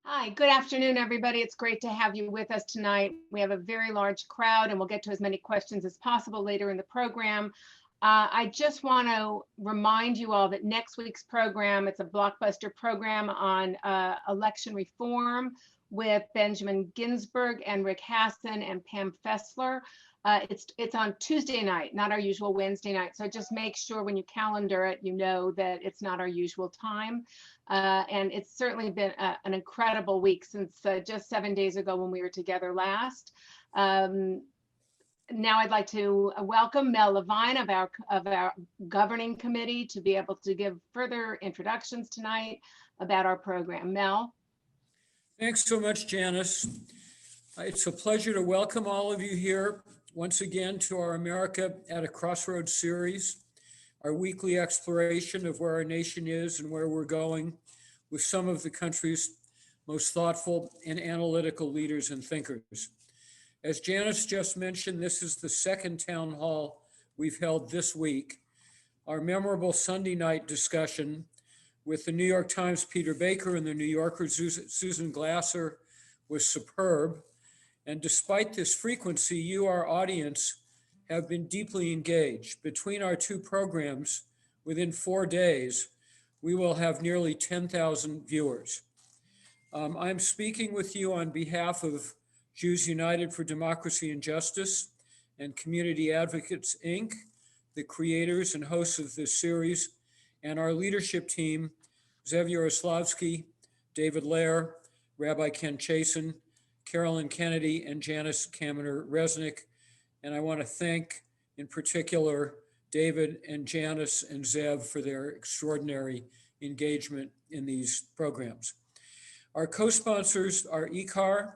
Hi, good afternoon, everybody. It's great to have you with us tonight. We have a very large crowd and we'll get to as many questions as possible later in the program. I just want to remind you all that next week's program, it's a blockbuster program on election reform with Benjamin Ginsburg and Rick Hasson and Pam Fessler. It's on Tuesday night, not our usual Wednesday night. So just make sure when you calendar it, you know that it's not our usual time. And it's certainly been an incredible week since just 7 days ago when we were together last. Now I'd like to welcome Mel Levine of our governing committee to be able to give further introductions tonight about our program. Mel. Thanks so much, Janice. It's a pleasure to welcome all of you here once again to our America at a Crossroads series, our weekly exploration of where our nation is and where we're going with some of the country's most thoughtful and analytical leaders and thinkers. As Janice just mentioned, this is the second town hall we've held this week. Our memorable Sunday night discussion with the New York Times' Peter Baker and the New Yorker Susan Glasser was superb. And despite this frequency, you, our audience, have been deeply engaged. Between our two programs, within 4 days, we will have nearly 10,000 viewers. I'm speaking with you on behalf of Jews United for Democracy and Justice and Community Advocates, Inc., the creators and hosts of this series, and our leadership team, Zev Yaroslavsky, David Lair, Rabbi Ken Chasen, Carolyn Kennedy, and Janice Kaminer-Resnick. And I want to thank, in particular, David and Janice and Zev for their extraordinary engagement in these programs. Our co-sponsors are ICAR,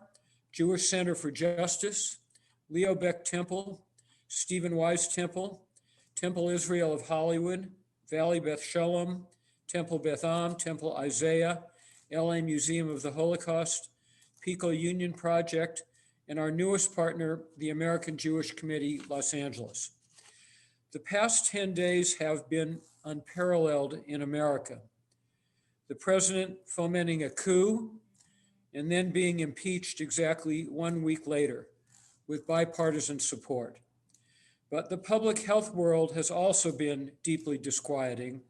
Jewish Center for Justice, Leo Beck Temple, Stephen Wise Temple, Temple Israel of Hollywood, Valley Beth Shalom, Temple Beth Am, Temple Isaiah, LA Museum of the Holocaust, Pico Union Project, and our newest partner, the American Jewish Committee, Los Angeles. The past 10 days have been unparalleled in America. The president fomenting a coup and then being impeached exactly 1 week later with bipartisan support. But the public health world has also been deeply disquieting.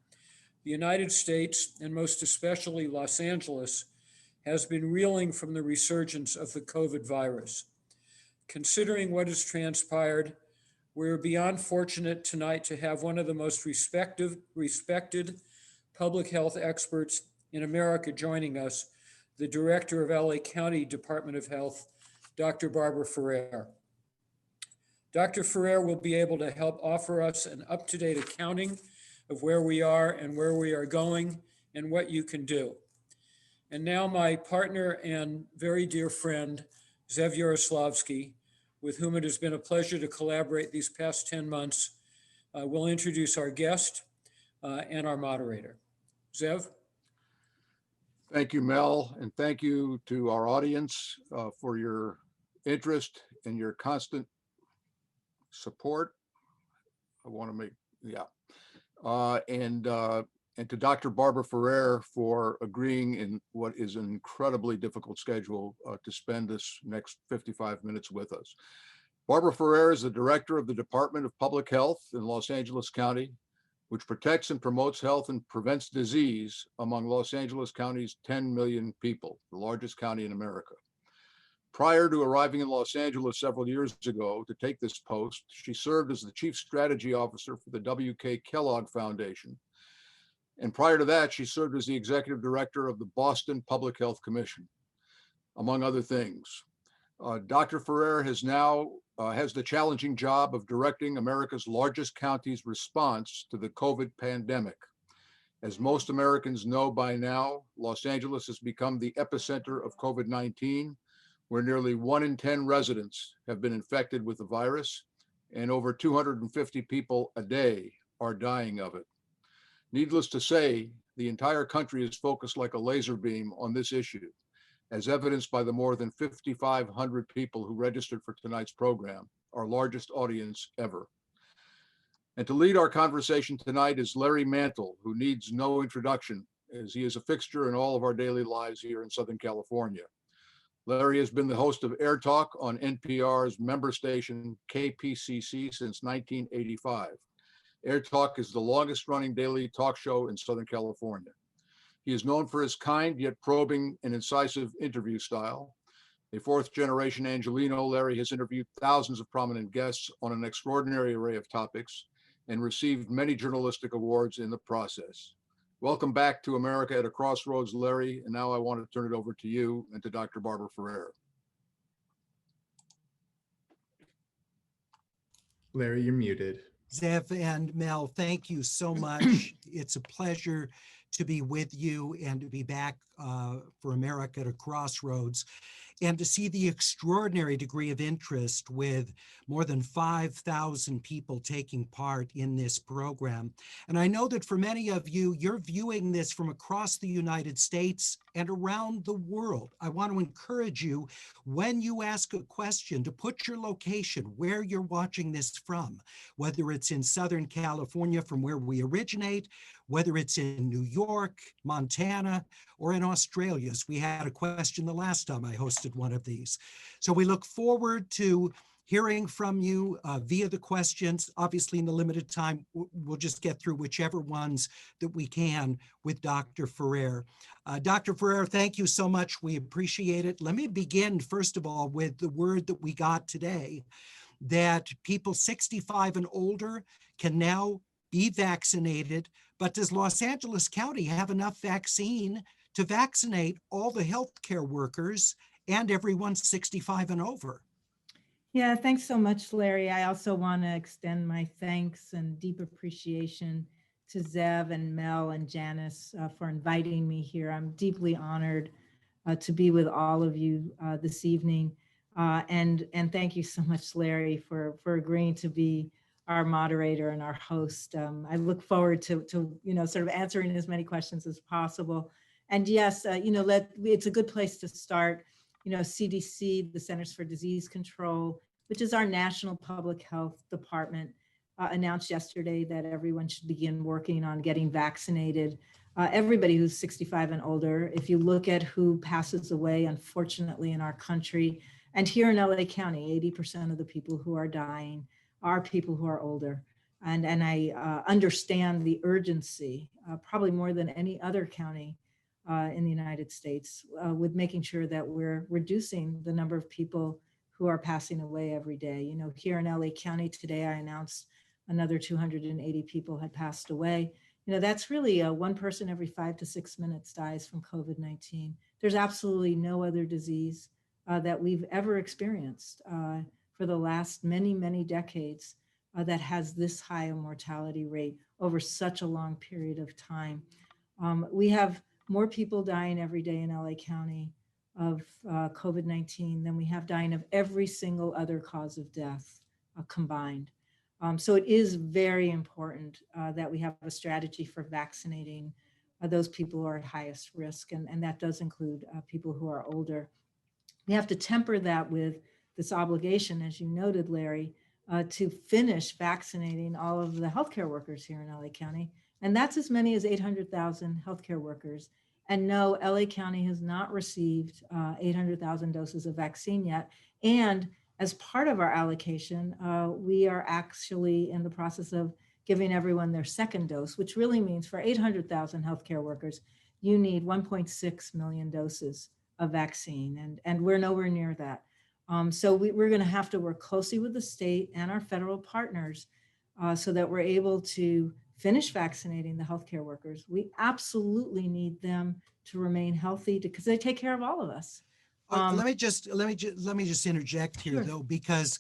The United States, and most especially Los Angeles, has been reeling from the resurgence of the COVID virus. Considering what has transpired, we're beyond fortunate tonight to have one of the most respected public health experts in America joining us, the director of LA County Department of Health, Dr. Barbara Ferrer. Dr. Ferrer will be able to help offer us an up-to-date accounting of where we are and where we are going and what you can do. And now my partner and very dear friend, Zev Yaroslavsky, with whom it has been a pleasure to collaborate these past 10 months, will introduce our guest and our moderator. Zev? Thank you, Mel, and thank you to our audience for your interest and your constant support. I want to make, and to Dr. Barbara Ferrer for agreeing in what is an incredibly difficult schedule to spend this next 55 minutes with us. Barbara Ferrer is the director of the Department of Public Health in Los Angeles County, which protects and promotes health and prevents disease among Los Angeles County's 10 million people, the largest county in America. Prior to arriving in Los Angeles several years ago to take this post, she served as the Chief Strategy Officer for the W.K. Kellogg Foundation. And prior to that, she served as the Executive Director of the Boston Public Health Commission, among other things. Dr. Ferrer has the challenging job of directing America's largest county's response to the COVID pandemic. As most Americans know by now, Los Angeles has become the epicenter of COVID-19, where nearly 1 in 10 residents have been infected with the virus, and over 250 people a day are dying of it. Needless to say, the entire country is focused like a laser beam on this issue, as evidenced by the more than 5,500 people who registered for tonight's program, our largest audience ever. And to lead our conversation tonight is Larry Mantle, who needs no introduction as he is a fixture in all of our daily lives here in Southern California. Larry has been the host of Air Talk on NPR's member station KPCC since 1985. Air Talk is the longest running daily talk show in Southern California. He is known for his kind yet probing and incisive interview style. A fourth generation Angelino, Larry has interviewed thousands of prominent guests on an extraordinary array of topics and received many journalistic awards in the process. Welcome back to America at a Crossroads, Larry. And now I want to turn it over to you and to Dr. Barbara Ferrer. Larry, you're muted. Zev and Mel, thank you so much. It's a pleasure to be with you and to be back for America at a Crossroads, and to see the extraordinary degree of interest with more than 5,000 people taking part in this program. And I know that for many of you, you're viewing this from across the United States and around the world. I want to encourage you, when you ask a question, to put your location, where you're watching this from, whether it's in Southern California, from where we originate, whether it's in New York, Montana, or in Australia, as we had a question the last time I hosted one of these. So we look forward to hearing from you via the questions. Obviously, in the limited time, we'll just get through whichever ones that we can with Dr. Ferrer. Dr. Ferrer, thank you so much. We appreciate it. Let me begin, first of all, with the word that we got today, that people 65 and older can now be vaccinated. But does Los Angeles County have enough vaccine to vaccinate all the healthcare workers and everyone 65 and over? Yeah, thanks so much, Larry. I also want to extend my thanks and deep appreciation to Zev and Mel and Janice for inviting me here. I'm deeply honored to be with all of you this evening. And thank you so much, Larry, for agreeing to be our moderator and our host. I look forward to sort of answering as many questions as possible. And yes, it's a good place to start. CDC, the Centers for Disease Control, which is our national public health department, announced yesterday that everyone should begin working on getting vaccinated. Everybody who's 65 and older. If you look at who passes away, unfortunately, in our country, and here in LA County, 80% of the people who are dying are people who are older. And I understand the urgency, probably more than any other county in the United States, with making sure that we're reducing the number of people who are passing away every day. Here in LA County today, I announced another 280 people had passed away. That's really one person every 5 to 6 minutes dies from COVID-19. There's absolutely no other disease that we've ever experienced for the last many, many decades that has this high a mortality rate over such a long period of time. We have more people dying every day in LA County of COVID-19 than we have dying of every single other cause of death combined. So it is very important that we have a strategy for vaccinating those people who are at highest risk, and that does include people who are older. We have to temper that with this obligation, as you noted, Larry, to finish vaccinating all of the healthcare workers here in LA County. And that's as many as 800,000 healthcare workers. And no, LA County has not received 800,000 doses of vaccine yet. And as part of our allocation, we are actually in the process of giving everyone their second dose, which really means for 800,000 healthcare workers, you need 1.6 million doses of vaccine. And we're nowhere near that. So we're going to have to work closely with the state and our federal partners so that we're able to finish vaccinating the healthcare workers. We absolutely need them to remain healthy because they take care of all of us. Let me just interject here, Sure. though, because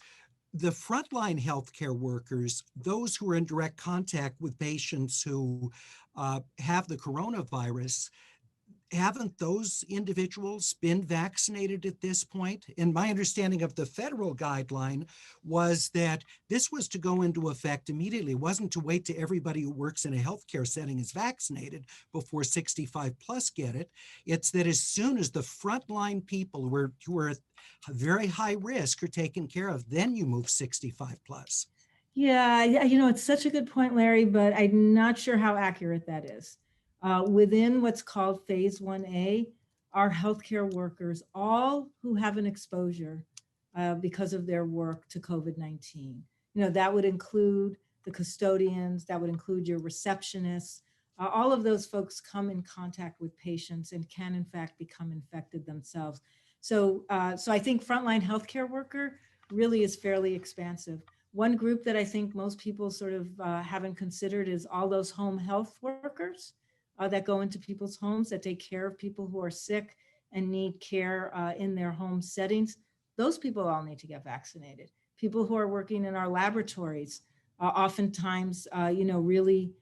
the frontline healthcare workers, those who are in direct contact with patients who have the coronavirus, haven't those individuals been vaccinated at this point? And my understanding of the federal guideline was that this was to go into effect immediately. It wasn't to wait till everybody who works in a healthcare setting is vaccinated before 65 plus get it. It's that as soon as the frontline people who are at very high risk are taken care of, then you move 65 plus. Yeah, it's such a good point, Larry, but I'm not sure how accurate that is. Within what's called phase 1A, are healthcare workers, all who have an exposure because of their work to COVID-19. That would include the custodians, that would include your receptionists. All of those folks come in contact with patients and can in fact become infected themselves. So I think frontline healthcare worker really is fairly expansive. One group that I think most people sort of haven't considered is all those home health workers that go into people's homes, that take care of people who are sick and need care in their home settings. Those people all need to get vaccinated. People who are working in our laboratories, oftentimes, really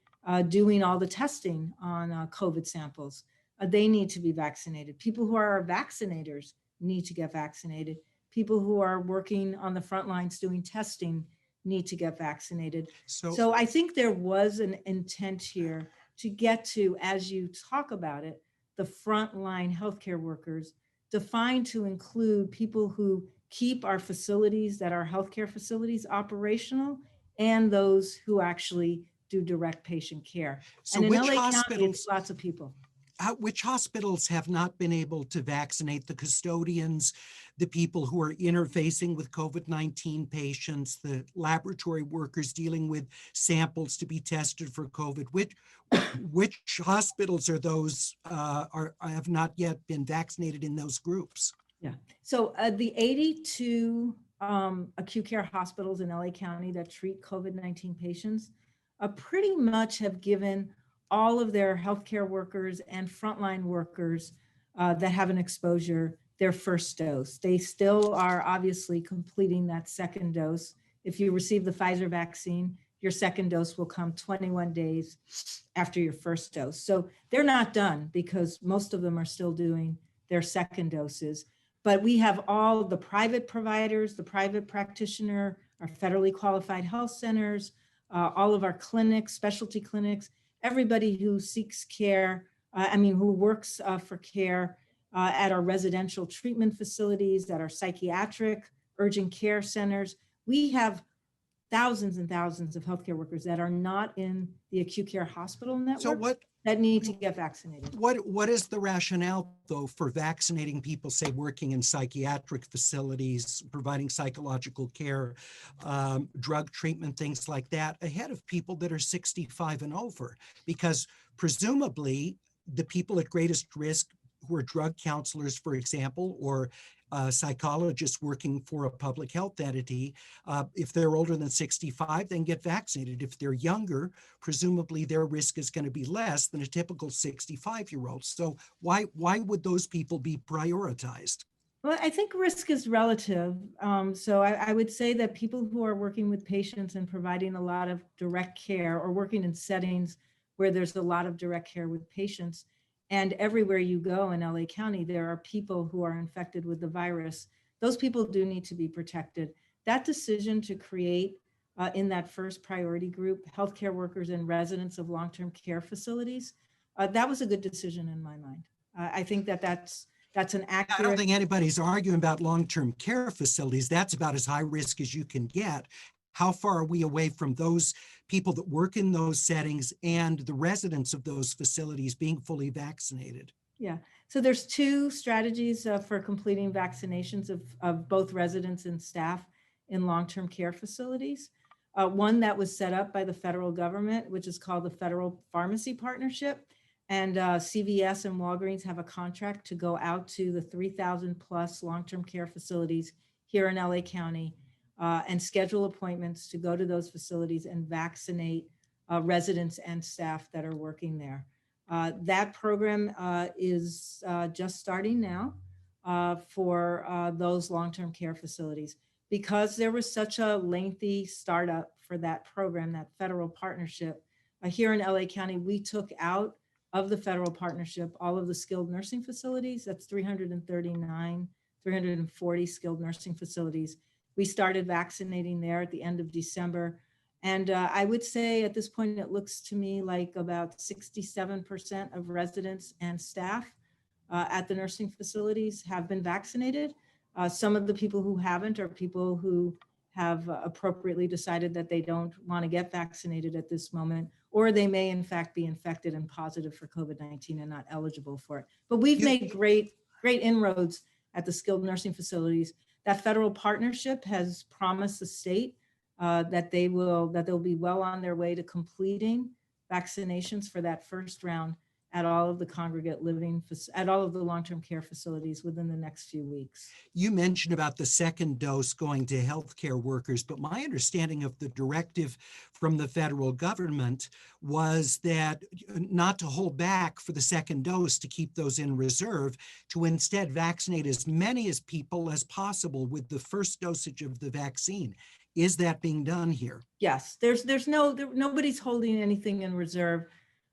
doing all the testing on COVID samples, they need to be vaccinated. People who are our vaccinators need to get vaccinated. People who are working on the front lines doing testing need to get vaccinated. So I think there was an intent here to get to, as you talk about it, the frontline healthcare workers, defined to include people who keep our facilities, that are healthcare facilities, operational, and those who actually do direct patient care. So and in which LA County, hospitals, it's lots of people. which hospitals have not been able to vaccinate the custodians, the people who are interfacing with COVID-19 patients, the laboratory workers dealing with samples to be tested for COVID? Which hospitals are those have not yet been vaccinated in those groups? Yeah. So the 82 acute care hospitals in LA County that treat COVID-19 patients pretty much have given all of their healthcare workers and frontline workers that have an exposure their first dose. They still are obviously completing that second dose. If you receive the Pfizer vaccine, your second dose will come 21 days after your first dose. So they're not done because most of them are still doing their second doses. But we have all the private providers, the private practitioner, our federally qualified health centers, all of our clinics, specialty clinics, everybody who seeks care, who works for care at our residential treatment facilities, at our psychiatric urgent care centers. We have thousands and thousands of healthcare workers that are not in the acute care hospital network that need to get vaccinated. What is the rationale, though, for vaccinating people, say, working in psychiatric facilities, providing psychological care, drug treatment, things like that, ahead of people that are 65 and over? Because presumably the people at greatest risk, who are drug counselors, for example, or psychologists working for a public health entity, if they're older than 65, then get vaccinated. If they're younger, presumably their risk is going to be less than a typical 65-year-old. So why would those people be prioritized? Well, I think risk is relative. So I would say that people who are working with patients and providing a lot of direct care, or working in settings where there's a lot of direct care with patients, and everywhere you go in LA County, there are people who are infected with the virus. Those people do need to be protected. That decision to create in that first priority group, healthcare workers and residents of long-term care facilities, that was a good decision in my mind. I think that's an accurate. I don't think anybody's arguing about long-term care facilities. That's about as high risk as you can get. How far are we away from those people that work in those settings and the residents of those facilities being fully vaccinated? Yeah, so there's two strategies for completing vaccinations of both residents and staff in long-term care facilities. One that was set up by the federal government, which is called the Federal Pharmacy Partnership. And CVS and Walgreens have a contract to go out to the 3,000 plus long-term care facilities here in LA County and schedule appointments to go to those facilities and vaccinate residents and staff that are working there. That program is just starting now for those long-term care facilities. Because there was such a lengthy startup for that program, that federal partnership, here in LA County, we took out of the federal partnership all of the skilled nursing facilities. That's 340 skilled nursing facilities. We started vaccinating there at the end of December. And I would say at this point, it looks to me like about 67% of residents and staff at the nursing facilities have been vaccinated. Some of the people who haven't are people who have appropriately decided that they don't want to get vaccinated at this moment, or they may in fact be infected and positive for COVID-19 and not eligible for it. But we've made great inroads at the skilled nursing facilities. That federal partnership has promised the state that they'll be well on their way to completing vaccinations for that first round at all of the congregate living, at all of the long-term care facilities within the next few weeks. You mentioned about the second dose going to healthcare workers, but my understanding of the directive from the federal government was that not to hold back for the second dose, to keep those in reserve, to instead vaccinate as many as people as possible with the first dosage of the vaccine. Is that being done here? Yes, nobody's holding anything in reserve.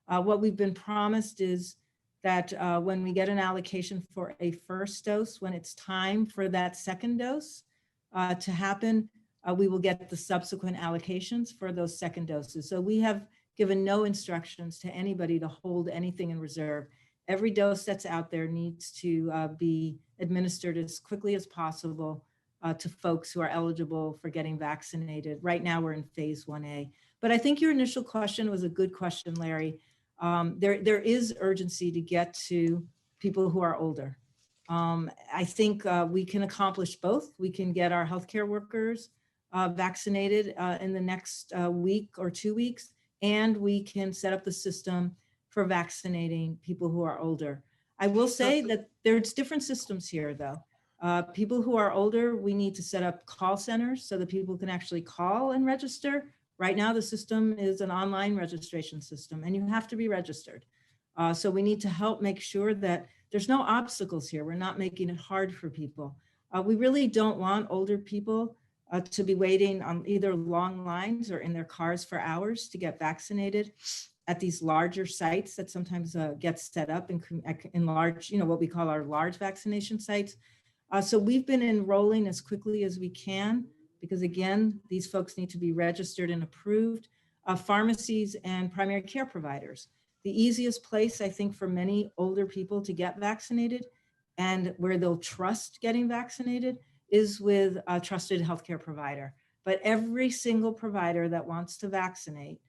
What we've been promised is that when we get an allocation for a first dose, when it's time for that second dose to happen, we will get the subsequent allocations for those second doses. So we have given no instructions to anybody to hold anything in reserve. Every dose that's out there needs to be administered as quickly as possible to folks who are eligible for getting vaccinated. Right now we're in phase 1A. But I think your initial question was a good question, Larry. There is urgency to get to people who are older. I think we can accomplish both. We can get our healthcare workers vaccinated in the next week or 2 weeks, and we can set up the system for vaccinating people who are older. I will say that there's different systems here, though. People who are older, we need to set up call centers so that people can actually call and register. Right now, the system is an online registration system, and you have to be registered. So we need to help make sure that there's no obstacles here. We're not making it hard for people. We really don't want older people to be waiting on either long lines or in their cars for hours to get vaccinated at these larger sites that sometimes get set up in large, what we call our large vaccination sites. So we've been enrolling as quickly as we can, because again, these folks need to be registered and approved. Pharmacies and primary care providers. The easiest place, I think, for many older people to get vaccinated and where they'll trust getting vaccinated is with a trusted healthcare provider. But every single provider that wants to vaccinate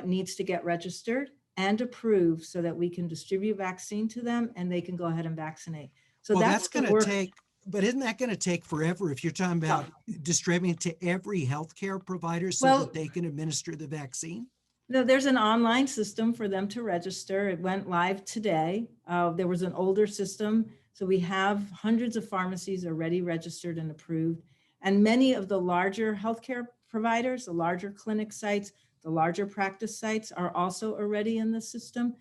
needs to get registered and approved so that we can distribute vaccine to them and they can go ahead and vaccinate. So well, that's going to take, but isn't that going to take forever if you're talking about distributing to every healthcare provider so that they can administer the vaccine? No, there's an online system for them to register. It went live today. There was an older system. So we have hundreds of pharmacies already registered and approved. And many of the larger healthcare providers, the larger clinic sites, the larger practice sites are also already in the system.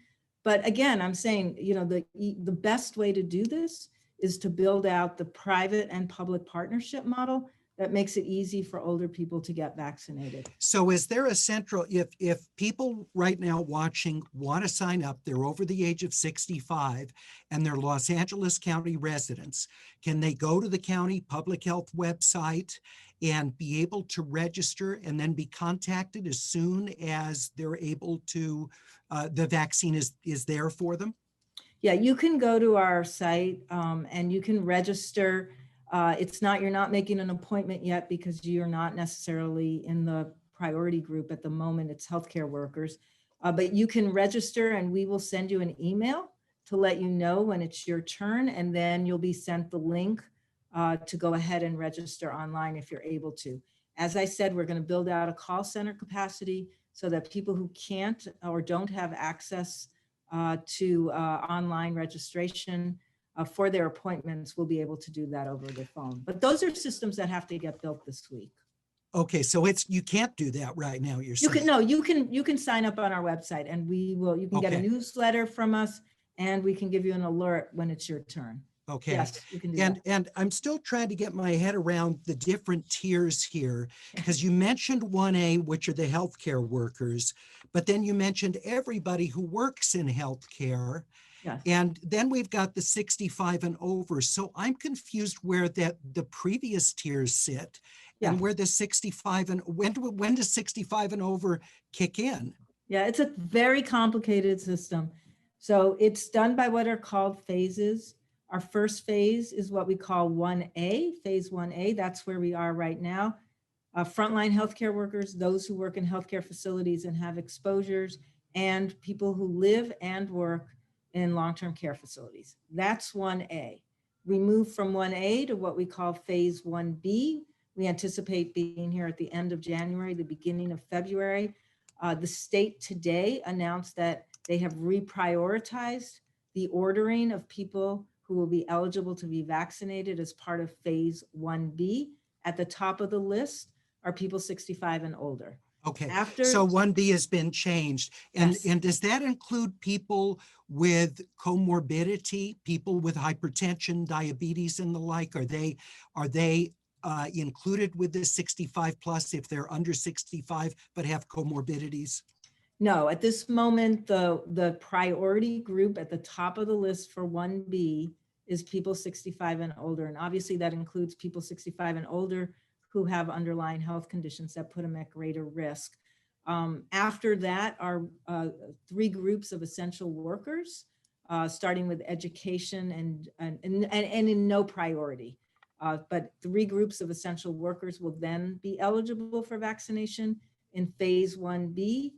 But again, I'm saying, the best way to do this is to build out the private and public partnership model that makes it easy for older people to get vaccinated. So is there a central, if people right now watching want to sign up, they're over the age of 65 and they're Los Angeles County residents, can they go to the county public health website and be able to register and then be contacted as soon as they're able to, the vaccine is there for them? Yeah, you can go to our site and you can register. You're not making an appointment yet because you're not necessarily in the priority group at the moment. It's healthcare workers, but you can register and we will send you an email to let you know when it's your turn. And then you'll be sent the link to go ahead and register online if you're able to. As I said, we're going to build out a call center capacity so that people who can't or don't have access to online registration for their appointments will be able to do that over the phone. But those are systems that have to get built this week. Okay, so you can't do that right now. You're saying. You can sign up on our website and you can get a newsletter from us and we can give you an alert when it's your turn. Okay. Yes, you can do that. And I'm still trying to get my head around the different tiers here, because you mentioned 1A, which are the healthcare workers, but then you mentioned everybody who works in healthcare. Yes. And then we've got the 65 and over. So I'm confused where the previous tiers sit and where the 65 and when does 65 and over kick in? Yeah, it's a very complicated system. So it's done by what are called phases. Our first phase is what we call 1A, phase 1A. That's where we are right now. frontline healthcare workers, those who work in healthcare facilities and have exposures, and people who live and work in long-term care facilities. That's 1A. We move from 1A to what we call phase 1B. We anticipate being here at the end of January, the beginning of February. The state today announced that they have reprioritized the ordering of people who will be eligible to be vaccinated as part of phase 1B. At the top of the list are people 65 and older. Okay, After, so 1B has been changed. And, Yes. and does that include people with comorbidity, people with hypertension, diabetes and the like? Are they included with the 65 plus if they're under 65 but have comorbidities? no, at this moment, the priority group at the top of the list for 1B is people 65 and older. And obviously that includes people 65 and older who have underlying health conditions that put them at greater risk. After that are 3 groups of essential workers, starting with education and in no priority. But 3 groups of essential workers will then be eligible for vaccination in phase 1B.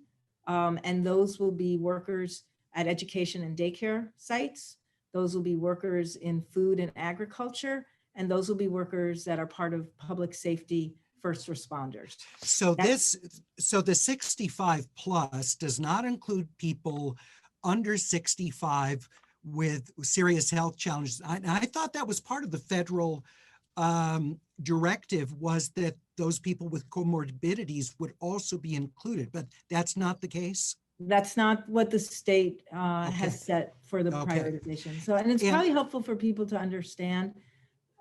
And those will be workers at education and daycare sites. Those will be workers in food and agriculture. And those will be workers that are part of public safety first responders. So the 65 plus does not include people under 65 with serious health challenges. I thought that was part of the federal directive, was that those people with comorbidities would also be included, but that's not the case. That's not what the state Okay. has set for the Okay. prioritization. So, and it's And- probably helpful for people to understand.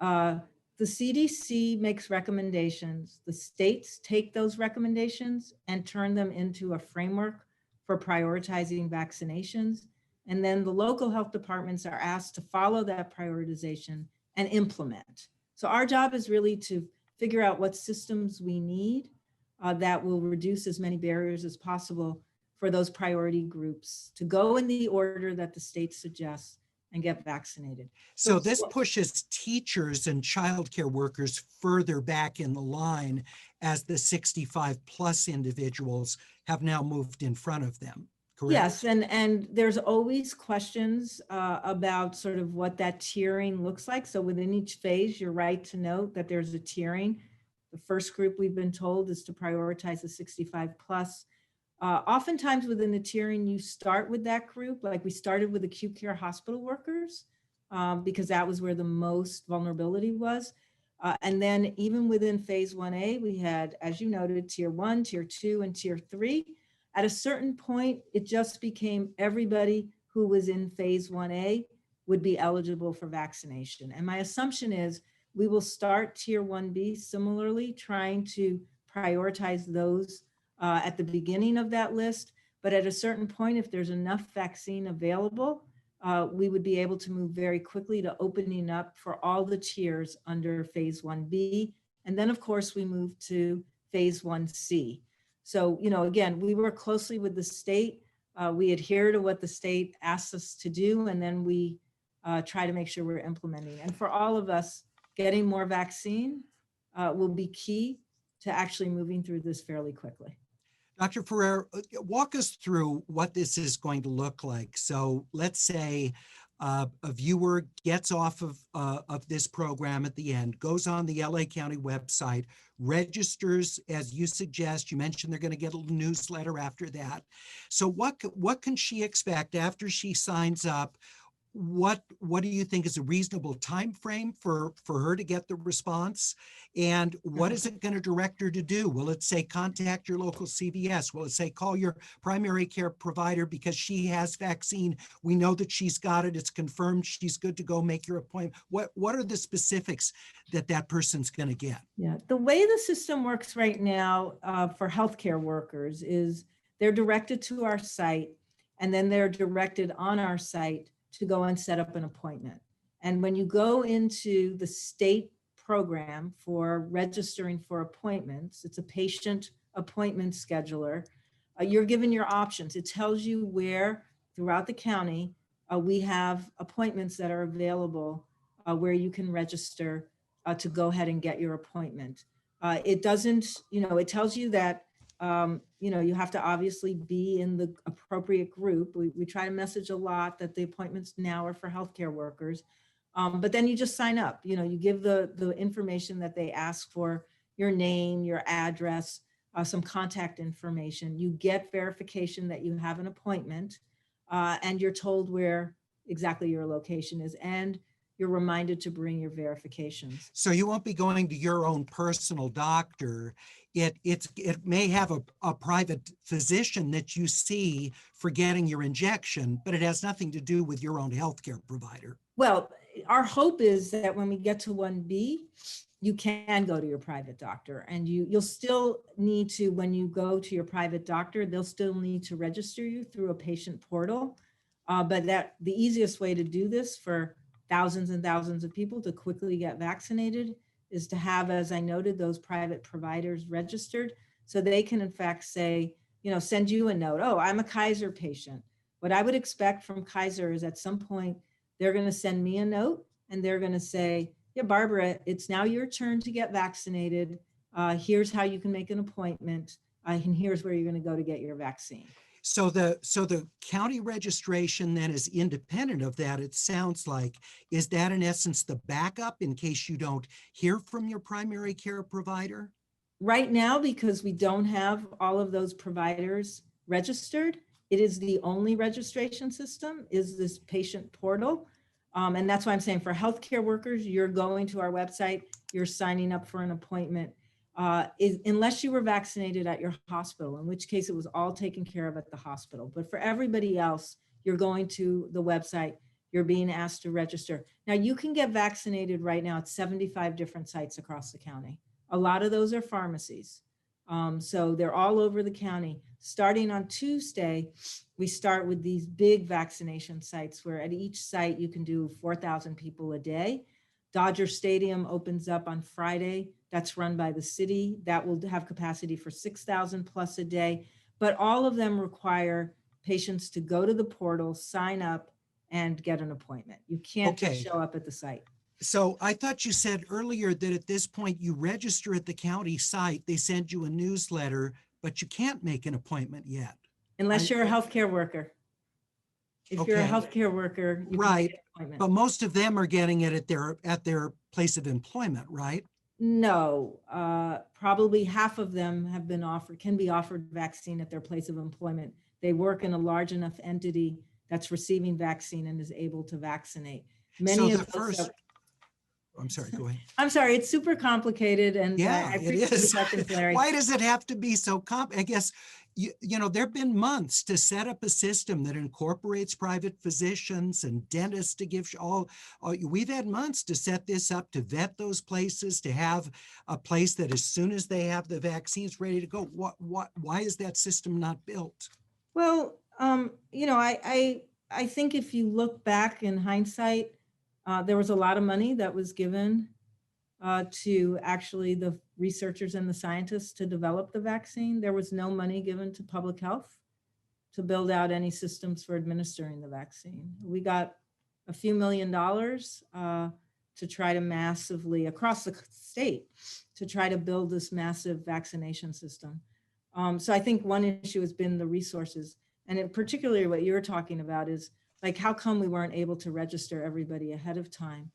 The CDC makes recommendations. The states take those recommendations and turn them into a framework for prioritizing vaccinations. And then the local health departments are asked to follow that prioritization and implement. So our job is really to figure out what systems we need that will reduce as many barriers as possible for those priority groups to go in the order that the state suggests and get vaccinated. So this pushes teachers and childcare workers further back in the line as the 65 plus individuals have now moved in front of them, correct? Yes, and there's always questions about sort of what that tiering looks like. So within each phase, you're right to note that there's a tiering. The first group we've been told is to prioritize the 65 plus. Oftentimes within the tiering, you start with that group, like we started with acute care hospital workers, because that was where the most vulnerability was. And then even within phase 1A, we had, as you noted, tier 1, tier 2, and tier 3. At a certain point, it just became everybody who was in phase 1A would be eligible for vaccination. And my assumption is we will start tier 1B similarly, trying to prioritize those at the beginning of that list. But at a certain point, if there's enough vaccine available, we would be able to move very quickly to opening up for all the tiers under phase 1B. And then of course we move to phase 1C. So, you know, again, we work closely with the state. We adhere to what the state asks us to do, and then we try to make sure we're implementing. And for all of us, getting more vaccine will be key to actually moving through this fairly quickly. Dr. Ferrer, walk us through what this is going to look like. So let's say a viewer gets off of this program at the end, goes on the LA County website, registers, as you suggest. You mentioned they're going to get a newsletter after that. So what can she expect after she signs up? What do you think is a reasonable time frame for her to get the response? And what is it going to direct her to do? Will it say contact your local CVS? Will it say call your primary care provider because she has vaccine? We know that she's got it. It's confirmed. She's good to go. Make your appointment. What are the specifics that person's going to get? Yeah, the way the system works right now for healthcare workers is they're directed to our site, and then they're directed on our site to go and set up an appointment. And when you go into the state program for registering for appointments, it's a patient appointment scheduler. You're given your options. It tells you where throughout the county we have appointments that are available where you can register to go ahead and get your appointment. It doesn't, it tells you that, you have to obviously be in the appropriate group. We try to message a lot that the appointments now are for healthcare workers. But then you just sign up, you give the information that they ask for, your name, your address, some contact information. You get verification that you have an appointment, and you're told where exactly your location is, and you're reminded to bring your verifications. So you won't be going to your own personal doctor. It may have a private physician that you see for getting your injection, but it has nothing to do with your own healthcare provider. Well, our hope is that when we get to 1B, you can go to your private doctor, and you'll still need to, when you go to your private doctor, they'll still need to register you through a patient portal. But the easiest way to do this for thousands and thousands of people to quickly get vaccinated is to have, as I noted, those private providers registered, so they can in fact say, send you a note. Oh, I'm a Kaiser patient. What I would expect from Kaiser is at some point, they're going to send me a note and they're going to say, yeah, Barbara, it's now your turn to get vaccinated. Here's how you can make an appointment. And here's where you're going to go to get your vaccine. So the county registration then is independent of that, it sounds like. Is that in essence the backup in case you don't hear from your primary care provider? Right now, because we don't have all of those providers registered, it is the only registration system is this patient portal. And that's why I'm saying for healthcare workers, you're going to our website, you're signing up for an appointment. Unless you were vaccinated at your hospital, in which case it was all taken care of at the hospital. But for everybody else, you're going to the website, you're being asked to register. Now you can get vaccinated right now at 75 different sites across the county. A lot of those are pharmacies. So they're all over the county. Starting on Tuesday, we start with these big vaccination sites where at each site you can do 4,000 people a day. Dodger Stadium opens up on Friday. That's run by the city. That will have capacity for 6,000 plus a day. But all of them require patients to go to the portal, sign up, and get an appointment. You can't just show up at the site. So I thought you said earlier that at this point you register at the county site, they send you a newsletter, but you can't make an appointment yet. Unless you're a healthcare worker. If you're a healthcare worker, you can make an appointment. But most of them are getting it at their place of employment, right? No, probably half of them can be offered vaccine at their place of employment. They work in a large enough entity that's receiving vaccine and is able to vaccinate. Many of those I'm sorry, go ahead. I'm sorry, it's super complicated, and yeah, I appreciate the questions, Larry. Why does it have to be so I guess, there have been months to set up a system that incorporates private physicians and dentists to give we've had months to set this up, to vet those places, to have a place that as soon as they have the vaccines ready to go. Why is that system not built? Well, I think if you look back in hindsight, there was a lot of money that was given to actually the researchers and the scientists to develop the vaccine. There was no money given to public health to build out any systems for administering the vaccine. We got a few $1 million to try to massively, across the state, to try to build this massive vaccination system. So I think one issue has been the resources. And in particularly what you're talking about is, like, how come we weren't able to register everybody ahead of time?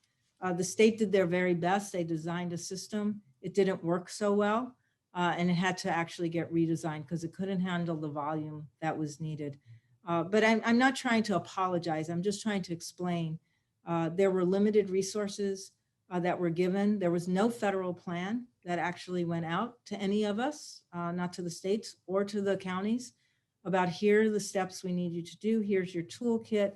The state did their very best. They designed a system. It didn't work so well, and it had to actually get redesigned because it couldn't handle the volume that was needed. But I'm not trying to apologize. I'm just trying to explain. There were limited resources that were given. There was no federal plan that actually went out to any of us, not to the states or to the counties, about here are the steps we need you to do. Here's your toolkit.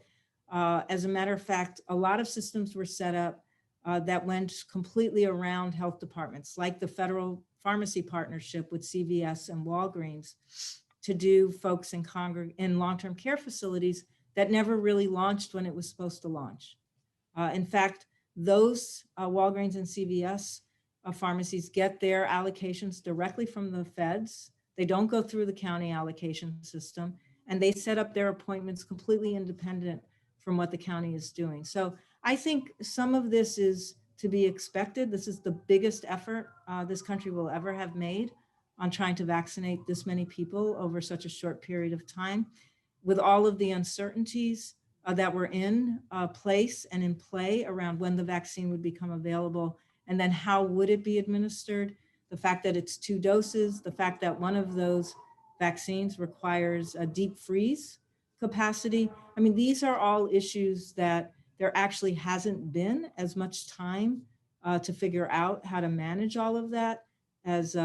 As a matter of fact, a lot of systems were set up that went completely around health departments, like the federal pharmacy partnership with CVS and Walgreens, to do folks in long-term care facilities that never really launched when it was supposed to launch. In fact, those Walgreens and CVS pharmacies get their allocations directly from the feds. They don't go through the county allocation system, and they set up their appointments completely independent from what the county is doing. So I think some of this is to be expected. This is the biggest effort this country will ever have made on trying to vaccinate this many people over such a short period of time, with all of the uncertainties that were in place and in play around when the vaccine would become available, and then how would it be administered, the fact that it's 2 doses, the fact that one of those vaccines requires a deep freeze capacity. I mean, these are all issues that there actually hasn't been as much time to figure out how to manage all of that as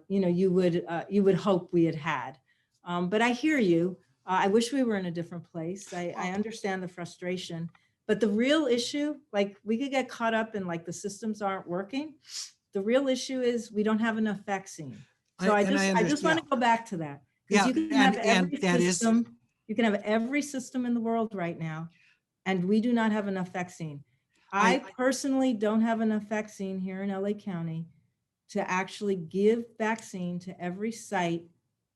you would hope we had had. But I hear you. I wish we were in a different place. I understand the frustration, but the real issue, like we could get caught up in like the systems aren't working. The real issue is we don't have enough vaccine. So I just want to go back to that. Yeah, You can have every system. You can have every system in the world right now, and we do not have enough vaccine. I personally don't have enough vaccine here in LA County to actually give vaccine to every site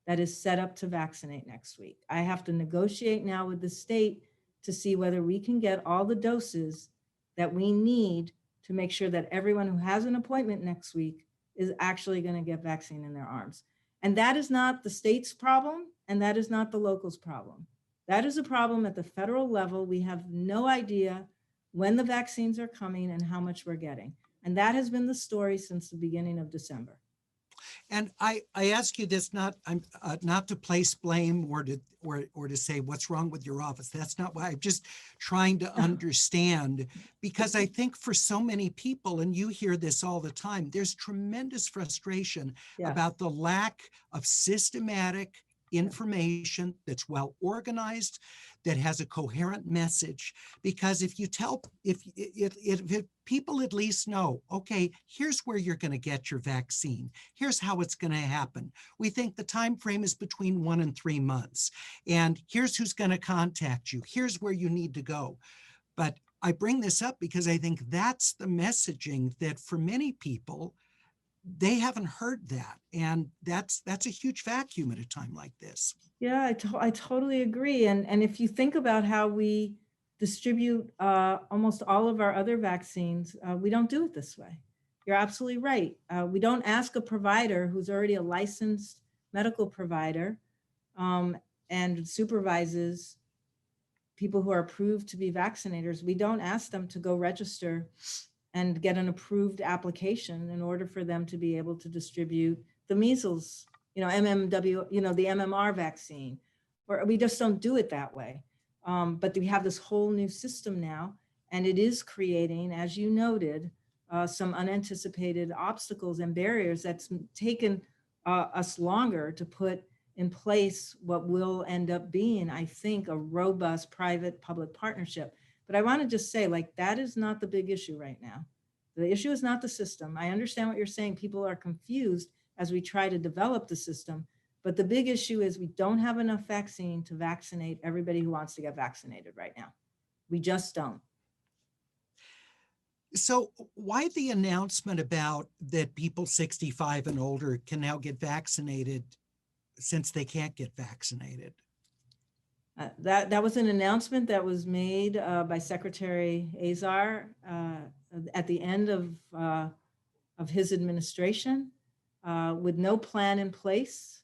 that is set up to vaccinate next week. I have to negotiate now with the state to see whether we can get all the doses that we need to make sure that everyone who has an appointment next week is actually going to get vaccine in their arms. And that is not the state's problem, and that is not the locals' problem. That is a problem at the federal level. We have no idea when the vaccines are coming and how much we're getting. And that has been the story since the beginning of December. And I ask you this not to place blame or to say what's wrong with your office. That's not why. I'm just trying to understand, because I think for so many people, and you hear this all the time, there's tremendous frustration about the lack of systematic information that's well organized, that has a coherent message. Because if people at least know, okay, here's where you're going to get your vaccine, here's how it's going to happen. We think the time frame is between 1 and 3 months, and here's who's going to contact you, here's where you need to go. But I bring this up because I think that's the messaging that for many people, they haven't heard that. And that's a huge vacuum at a time like this. Yeah, I totally agree. And if you think about how we distribute almost all of our other vaccines, we don't do it this way. You're absolutely right. We don't ask a provider who's already a licensed medical provider and supervises people who are approved to be vaccinators. We don't ask them to go register and get an approved application in order for them to be able to distribute the measles, MMW, the MMR vaccine, or we just don't do it that way. But we have this whole new system now, and it is creating, as you noted, some unanticipated obstacles and barriers that's taken us longer to put in place what will end up being, I think, a robust private-public partnership. But I want to just say, that is not the big issue right now. The issue is not the system. I understand what you're saying. People are confused as we try to develop the system. But the big issue is we don't have enough vaccine to vaccinate everybody who wants to get vaccinated right now. We just don't. So why the announcement about that people 65 and older can now get vaccinated since they can't get vaccinated? That was an announcement that was made by Secretary Azar at the end of his administration, with no plan in place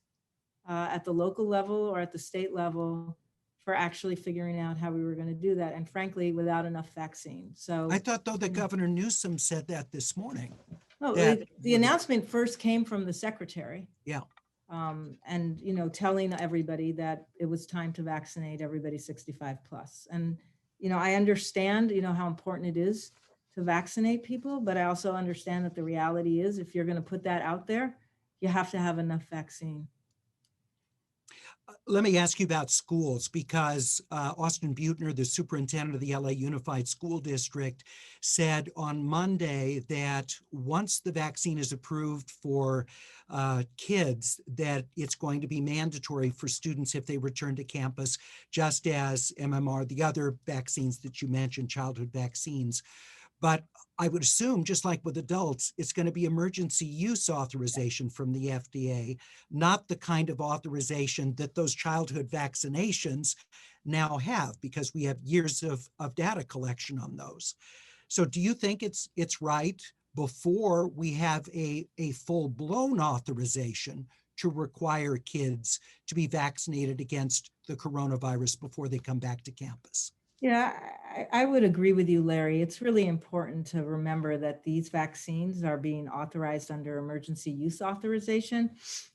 at the local level or at the state level for actually figuring out how we were going to do that, and frankly, without enough vaccine. So I thought, though, that Governor Newsom said that this morning. No, the announcement first came from the secretary. Yeah. And telling everybody that it was time to vaccinate everybody 65 plus. And I understand how important it is to vaccinate people, but I also understand that the reality is, if you're going to put that out there, you have to have enough vaccine. Let me ask you about schools, because Austin Butner, the superintendent of the LA Unified School District, said on Monday that once the vaccine is approved for kids, that it's going to be mandatory for students if they return to campus, just as MMR, the other vaccines that you mentioned, childhood vaccines. But I would assume, just like with adults, it's going to be emergency use authorization from the FDA, not the kind of authorization that those childhood vaccinations now have, because we have years of data collection on those. So do you think it's right before we have a full-blown authorization to require kids to be vaccinated against the coronavirus before they come back to campus? Yeah, I would agree with you, Larry. It's really important to remember that these vaccines are being authorized under emergency use authorization,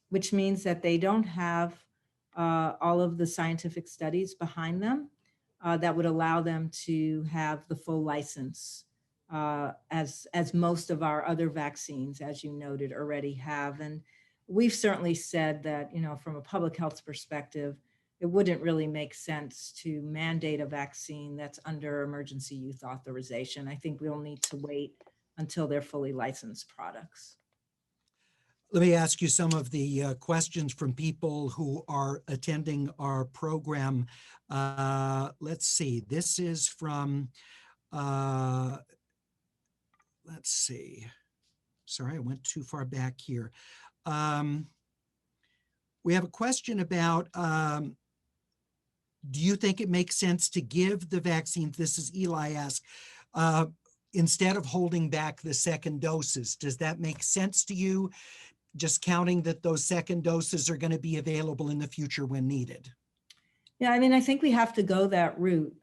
which means that they don't have all of the scientific studies behind them that would allow them to have the full license, as most of our other vaccines, as you noted, already have. And we've certainly said that, from a public health perspective, it wouldn't really make sense to mandate a vaccine that's under emergency use authorization. I think we'll need to wait until they're fully licensed products. Let me ask you some of the questions from people who are attending our program. Let's see, this is from, let's see. Sorry, I went too far back here. We have a question about, do you think it makes sense to give the vaccines? This is Eli asked, instead of holding back the second doses. Does that make sense to you? Just counting that those second doses are going to be available in the future when needed. Yeah, I mean, I think we have to go that route.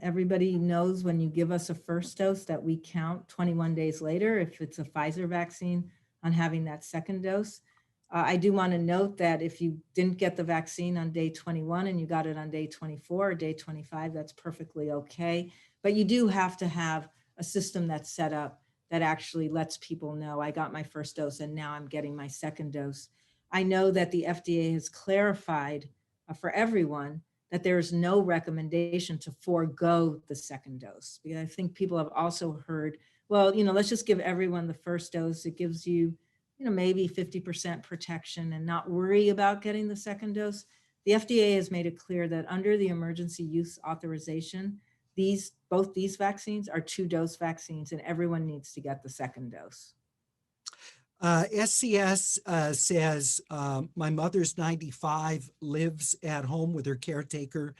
Everybody knows when you give us a first dose that we count 21 days later, if it's a Pfizer vaccine, on having that second dose. I do want to note that if you didn't get the vaccine on day 21 and you got it on day 24 or day 25, that's perfectly okay. But you do have to have a system that's set up that actually lets people know I got my first dose and now I'm getting my second dose. I know that the FDA has clarified for everyone that there is no recommendation to forego the second dose. Because I think people have also heard, well, let's just give everyone the first dose. It gives you, maybe 50% protection and not worry about getting the second dose. The FDA has made it clear that under the emergency use authorization, both these vaccines are 2-dose vaccines and everyone needs to get the second dose. SCS says, my mother's 95, lives at home with her caretaker.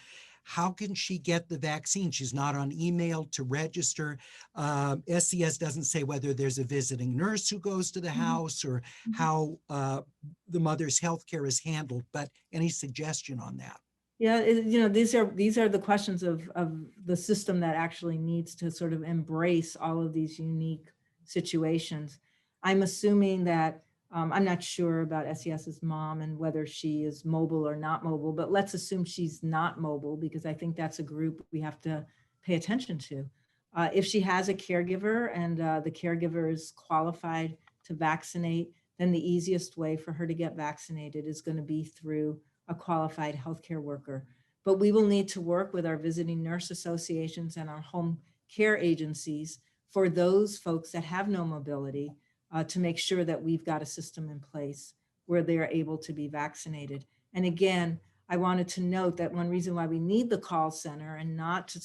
How can she get the vaccine? She's not on email to register. SCS doesn't say whether there's a visiting nurse who goes to the house or how the mother's healthcare is handled, but any suggestion on that? Yeah, these are the questions of the system that actually needs to sort of embrace all of these unique situations. I'm assuming that, I'm not sure about SES's mom and whether she is mobile or not mobile, but let's assume she's not mobile because I think that's a group we have to pay attention to. If she has a caregiver and the caregiver is qualified to vaccinate, then the easiest way for her to get vaccinated is going to be through a qualified healthcare worker. But we will need to work with our visiting nurse associations and our home care agencies for those folks that have no mobility to make sure that we've got a system in place where they're able to be vaccinated. And again, I wanted to note that one reason why we need the call center and not to,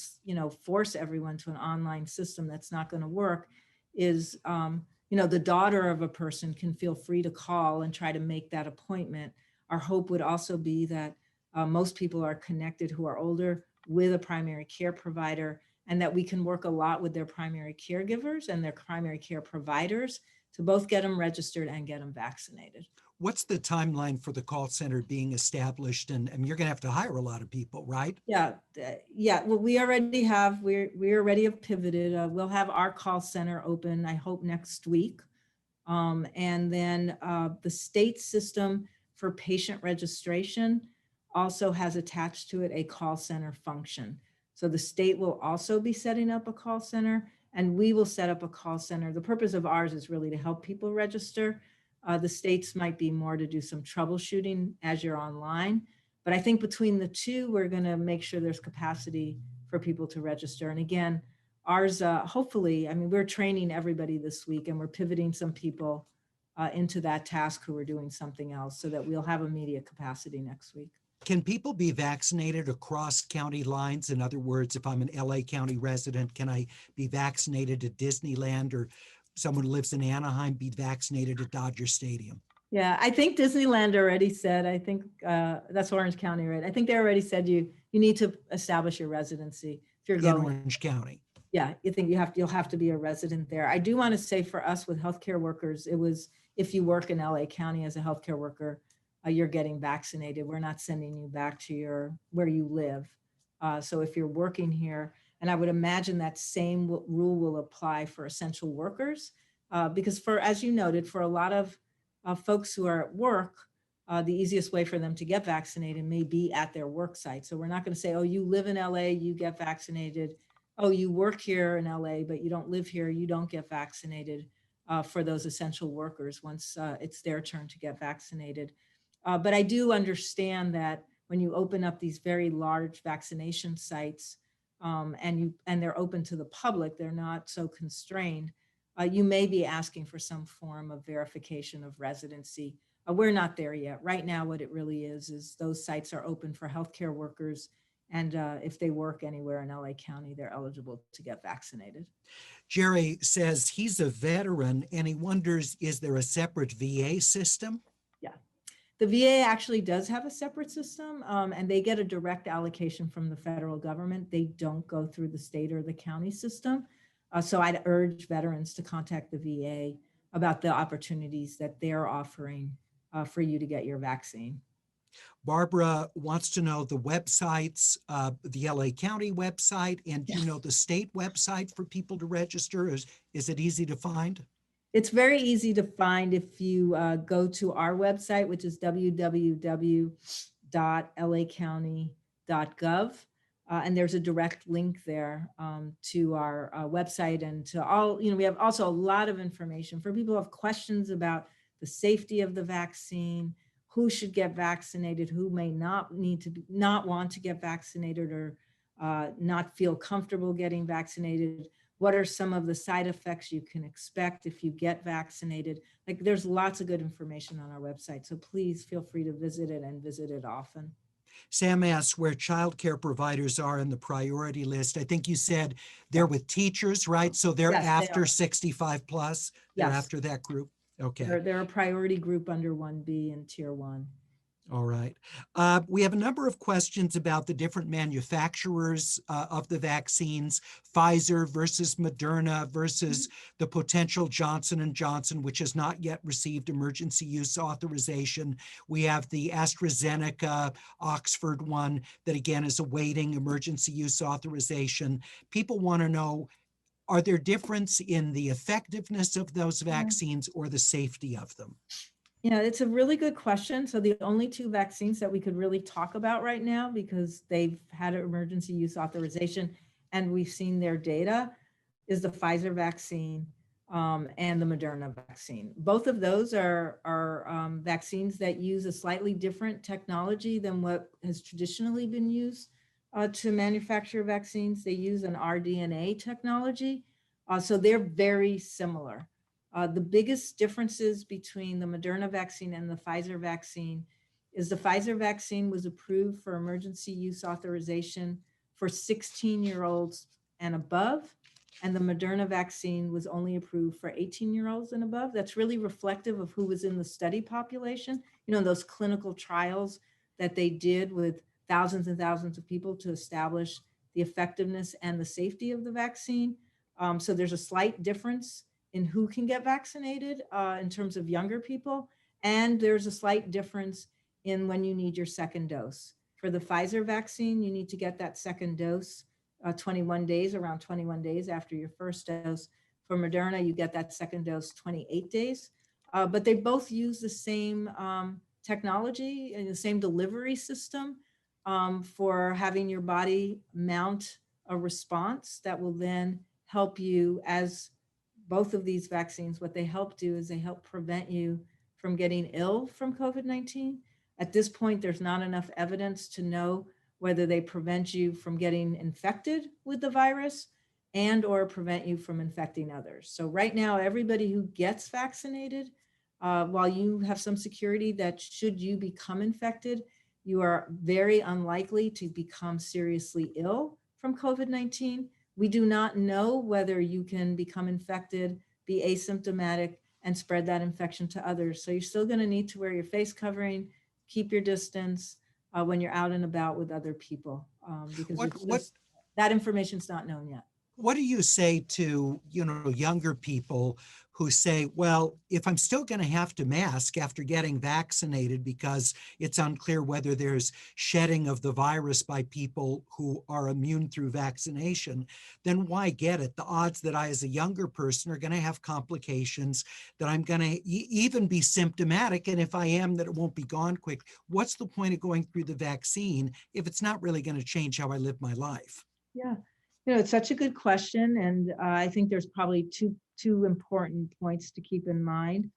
force everyone to an online system that's not going to work is, the daughter of a person can feel free to call and try to make that appointment. Our hope would also be that most people are connected who are older with a primary care provider and that we can work a lot with their primary caregivers and their primary care providers to both get them registered and get them vaccinated. What's the timeline for the call center being established? And you're going to have to hire a lot of people, right? Yeah. Well, we already have pivoted. We'll have our call center open, I hope, next week. And then the state system for patient registration also has attached to it a call center function. So the state will also be setting up a call center and we will set up a call center. The purpose of ours is really to help people register. The states might be more to do some troubleshooting as you're online. But I think between the two, we're going to make sure there's capacity for people to register. And again, ours, hopefully, we're training everybody this week and we're pivoting some people into that task who are doing something else so that we'll have immediate capacity next week. Can people be vaccinated across county lines? In other words, if I'm an LA County resident, can I be vaccinated at Disneyland, or someone who lives in Anaheim be vaccinated at Dodger Stadium? Yeah, I think Disneyland already said, I think that's Orange County, right? I think they already said you need to establish your residency if you're going. In Orange County. Yeah, you'll have to be a resident there. I do want to say for us with healthcare workers, it was, if you work in LA County as a healthcare worker, you're getting vaccinated. We're not sending you back to where you live. So if you're working here, and I would imagine that same rule will apply for essential workers, because as you noted, for a lot of folks who are at work, the easiest way for them to get vaccinated may be at their work site. So we're not going to say, oh, you live in LA, you get vaccinated. Oh, you work here in LA, but you don't live here, you don't get vaccinated, for those essential workers once it's their turn to get vaccinated. But I do understand that when you open up these very large vaccination sites, and they're open to the public, they're not so constrained, you may be asking for some form of verification of residency. We're not there yet. Right now, what it really is those sites are open for healthcare workers. And if they work anywhere in LA County, they're eligible to get vaccinated. Jerry says he's a veteran and he wonders, is there a separate VA system? Yeah, the VA actually does have a separate system, and they get a direct allocation from the federal government. They don't go through the state or the county system. So I'd urge veterans to contact the VA about the opportunities that they're offering for you to get your vaccine. Barbara wants to know the websites, the LA County website, and do you know the state website for people to register? Is it easy to find? It's very easy to find if you go to our website, which is www.lacounty.gov. And there's a direct link there to our website and to all, we have also a lot of information for people who have questions about the safety of the vaccine, who should get vaccinated, who may not want to get vaccinated or not feel comfortable getting vaccinated. What are some of the side effects you can expect if you get vaccinated? Like, there's lots of good information on our website. So please feel free to visit it and visit it often. Sam asks where childcare providers are in the priority list. I think you said they're with teachers, right? So they're Yes, after they 65 plus. They're Yes. after that group. Okay. They're a priority group under 1B and Tier 1. All right. We have a number of questions about the different manufacturers of the vaccines, Pfizer versus Moderna versus the potential Johnson & Johnson, which has not yet received emergency use authorization. We have the AstraZeneca Oxford one that again is awaiting emergency use authorization. People want to know, are there difference in the effectiveness of those vaccines or the safety of them? Yeah, it's a really good question. So the only two vaccines that we could really talk about right now, because they've had an emergency use authorization and we've seen their data, is the Pfizer vaccine and the Moderna vaccine. Both of those are vaccines that use a slightly different technology than what has traditionally been used to manufacture vaccines. They use an rDNA technology. So they're very similar. The biggest differences between the Moderna vaccine and the Pfizer vaccine is the Pfizer vaccine was approved for emergency use authorization for 16-year-olds and above, and the Moderna vaccine was only approved for 18-year-olds and above. That's really reflective of who was in the study population. Those clinical trials that they did with thousands and thousands of people to establish the effectiveness and the safety of the vaccine. So there's a slight difference in who can get vaccinated in terms of younger people. And there's a slight difference in when you need your second dose. For the Pfizer vaccine, you need to get that second dose around 21 days after your first dose. For Moderna, you get that second dose 28 days. But they both use the same technology and the same delivery system for having your body mount a response that will then help you. As both of these vaccines, what they help do is they help prevent you from getting ill from COVID-19. At this point, there's not enough evidence to know whether they prevent you from getting infected with the virus and or prevent you from infecting others. So right now, everybody who gets vaccinated, while you have some security that should you become infected, you are very unlikely to become seriously ill from COVID-19. We do not know whether you can become infected, be asymptomatic, and spread that infection to others. So you're still going to need to wear your face covering, keep your distance when you're out and about with other people, because that information's not known yet. What do you say to, younger people who say, well, if I'm still going to have to mask after getting vaccinated because it's unclear whether there's shedding of the virus by people who are immune through vaccination, then why get it? The odds that I, as a younger person, are going to have complications, that I'm going to even be symptomatic, and if I am, that it won't be gone quick. What's the point of going through the vaccine if it's not really going to change how I live my life? Yeah, it's such a good question, and I think there's probably two important points to keep in mind.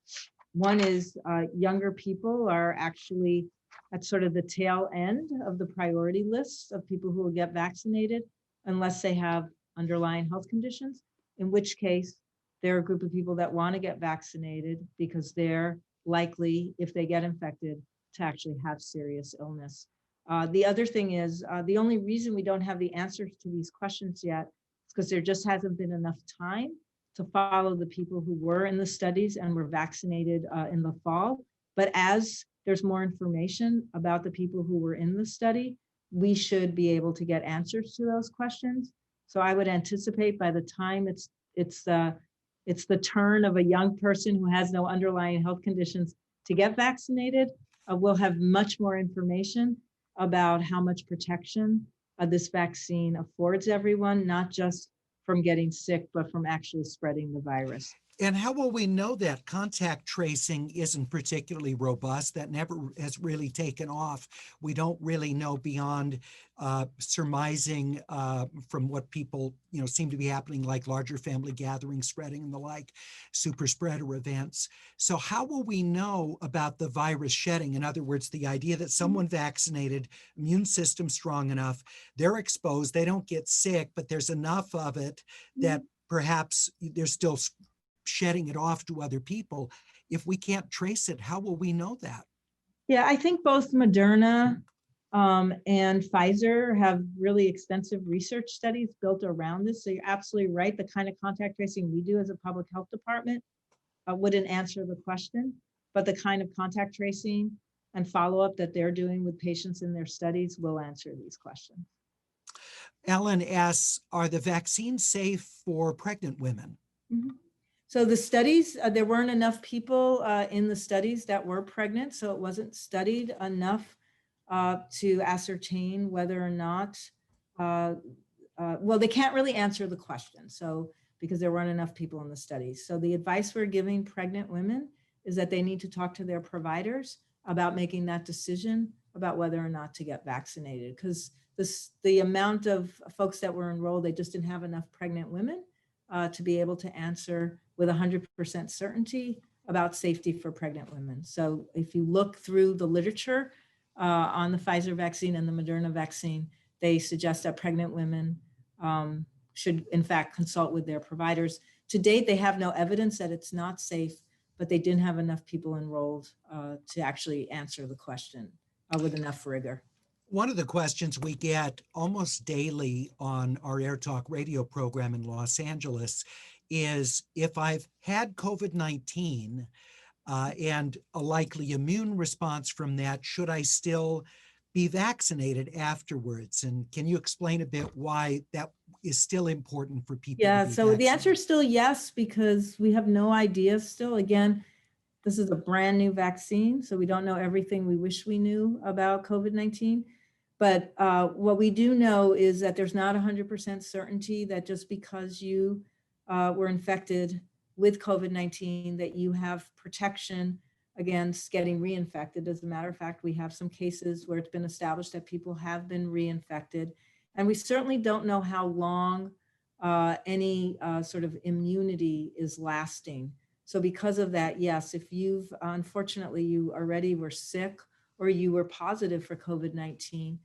One is younger people are actually at sort of the tail end of the priority list of people who will get vaccinated, unless they have underlying health conditions, in which case they're a group of people that want to get vaccinated because they're likely, if they get infected, to actually have serious illness. The other thing is the only reason we don't have the answers to these questions yet is because there just hasn't been enough time to follow the people who were in the studies and were vaccinated in the fall. But as there's more information about the people who were in the study, we should be able to get answers to those questions. So I would anticipate by the time it's the turn of a young person who has no underlying health conditions to get vaccinated, we'll have much more information about how much protection this vaccine affords everyone, not just from getting sick, but from actually spreading the virus. And how will we know that? Contact tracing isn't particularly robust. That never has really taken off. We don't really know beyond surmising from what people, seem to be happening, like larger family gatherings spreading and the like, super spreader events. So how will we know about the virus shedding? In other words, the idea that someone vaccinated, immune system strong enough, they're exposed, they don't get sick, but there's enough of it that perhaps they're still shedding it off to other people. If we can't trace it, how will we know that? Yeah, I think both Moderna and Pfizer have really extensive research studies built around this. So you're absolutely right. The kind of contact tracing we do as a public health department wouldn't answer the question, but the kind of contact tracing and follow-up that they're doing with patients in their studies will answer these questions. Ellen asks, are the vaccines safe for pregnant women? Mm-hmm. So the studies, there weren't enough people in the studies that were pregnant, so it wasn't studied enough to ascertain whether or not, well, they can't really answer the question, so because there weren't enough people in the studies. So the advice we're giving pregnant women is that they need to talk to their providers about making that decision about whether or not to get vaccinated, because the amount of folks that were enrolled, they just didn't have enough pregnant women to be able to answer with 100% certainty about safety for pregnant women. So if you look through the literature on the Pfizer vaccine and the Moderna vaccine, they suggest that pregnant women should in fact consult with their providers. To date, they have no evidence that it's not safe, but they didn't have enough people enrolled to actually answer the question with enough rigor. One of the questions we get almost daily on our Air Talk radio program in Los Angeles is, if I've had COVID-19 and a likely immune response from that, should I still be vaccinated afterwards? And can you explain a bit why that is still important for people? Yeah, to be so vaccinated? the answer is still yes, because we have no idea still. Again, this is a brand new vaccine, so we don't know everything we wish we knew about COVID-19. But what we do know is that there's not 100% certainty that just because you were infected with COVID-19 that you have protection against getting reinfected. As a matter of fact, we have some cases where it's been established that people have been reinfected. And we certainly don't know how long any sort of immunity is lasting. So because of that, yes, if you've, unfortunately, you already were sick or you were positive for COVID-19,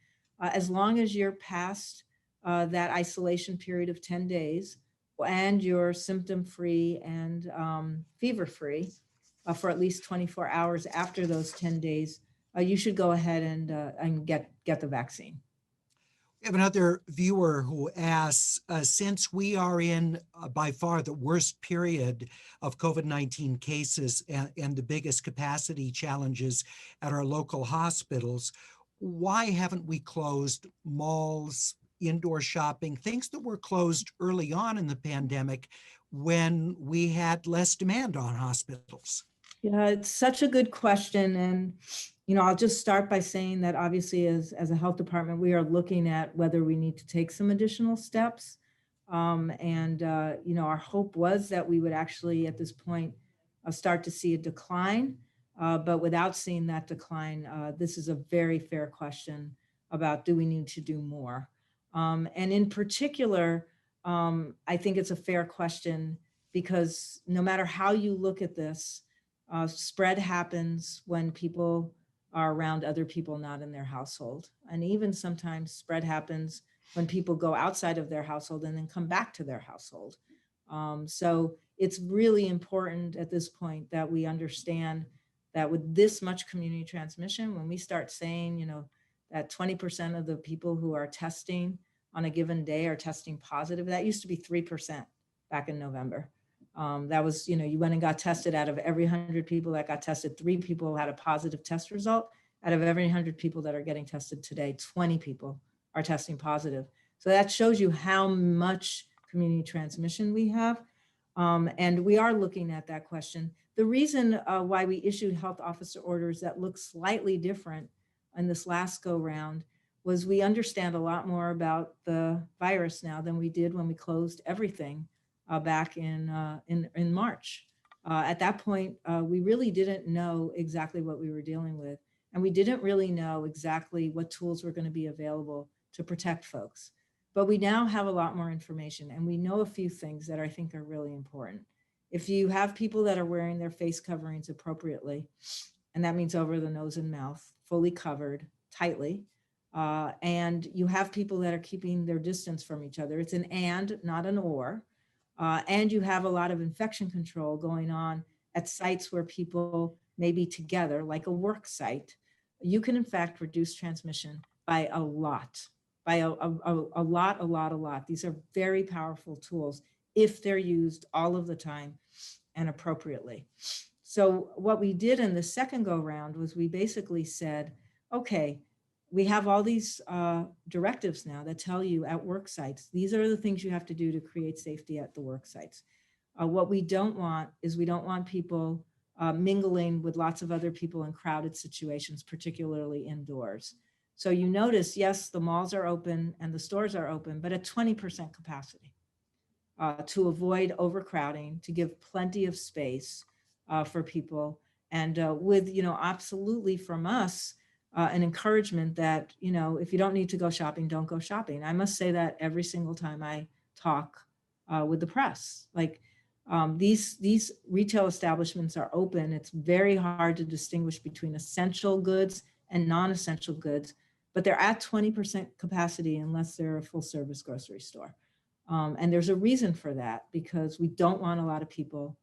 as long as you're past that isolation period of 10 days and you're symptom-free and fever-free for at least 24 hours after those 10 days, you should go ahead and get the vaccine. We have another viewer who asks, since we are in by far the worst period of COVID-19 cases and the biggest capacity challenges at our local hospitals, why haven't we closed malls, indoor shopping, things that were closed early on in the pandemic when we had less demand on hospitals? Yeah, it's such a good question. And, I'll just start by saying that obviously as a health department, we are looking at whether we need to take some additional steps. Our hope was that we would actually at this point start to see a decline. But without seeing that decline, this is a very fair question about, do we need to do more? And in particular, I think it's a fair question because no matter how you look at this, spread happens when people are around other people not in their household. And even sometimes spread happens when people go outside of their household and then come back to their household. So it's really important at this point that we understand that with this much community transmission, when we start saying, that 20% of the people who are testing on a given day are testing positive, that used to be 3% back in November. That was, you went and got tested. Out of every 100 people that got tested, 3 people had a positive test result. Out of every 100 people that are getting tested today, 20 people are testing positive. So that shows you how much community transmission we have. And we are looking at that question. The reason why we issued health officer orders that look slightly different in this last go round was we understand a lot more about the virus now than we did when we closed everything back in March. At that point, we really didn't know exactly what we were dealing with. And we didn't really know exactly what tools were going to be available to protect folks. But we now have a lot more information, and we know a few things that I think are really important. If you have people that are wearing their face coverings appropriately, and that means over the nose and mouth, fully covered tightly, and you have people that are keeping their distance from each other, it's an and, not an or, and you have a lot of infection control going on at sites where people may be together, like a work site, you can in fact reduce transmission by a lot. By a lot. These are very powerful tools if they're used all of the time and appropriately. So what we did in the second go round was we basically said, okay, we have all these directives now that tell you at work sites, these are the things you have to do to create safety at the work sites. What we don't want is we don't want people mingling with lots of other people in crowded situations, particularly indoors. So you notice, yes, the malls are open and the stores are open, but at 20% capacity to avoid overcrowding, to give plenty of space for people. And with, absolutely from us, an encouragement that, if you don't need to go shopping, don't go shopping. I must say that every single time I talk with the press, like these retail establishments are open. It's very hard to distinguish between essential goods and non-essential goods, but they're at 20% capacity unless they're a full service grocery store. And there's a reason for that, because we don't want a lot of people